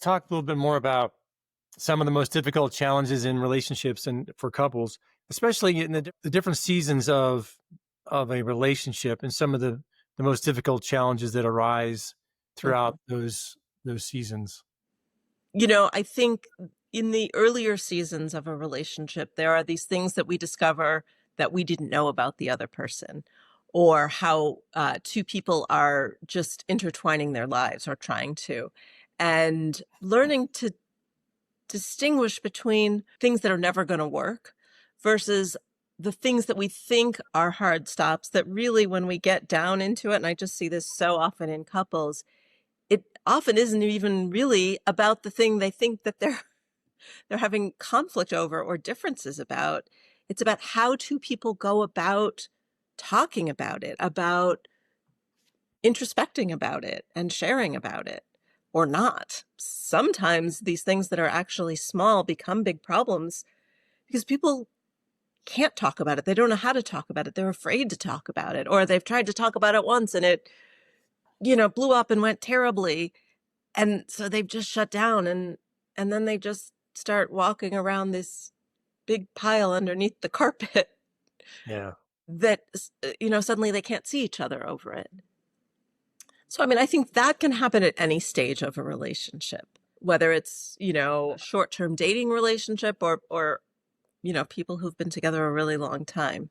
talk a little bit more about some of the most difficult challenges in relationships and for couples, especially in the different seasons of a relationship, and some of the most difficult challenges that arise Mhm. throughout those seasons. I think in the earlier seasons of a relationship, there are these things that we discover that we didn't know about the other person, or how two people are just intertwining their lives or trying to. And learning to distinguish between things that are never going to work versus the things that we think are hard stops that really, when we get down into it, and I just see this so often in couples, it often isn't even really about the thing they think that they're having conflict over or differences about. It's about how two people go about talking about it, about introspecting about it and sharing about it, or not. Sometimes these things that are actually small become big problems because people can't talk about it. They don't know how to talk about it. They're afraid to talk about it, or they've tried to talk about it once and it, blew up and went terribly. And so they've just shut down, and then they just start walking around this big pile underneath the carpet Yeah. that suddenly they can't see each other over it. So I mean, I think that can happen at any stage of a relationship, whether it's, short-term dating relationship or people who've been together a really long time.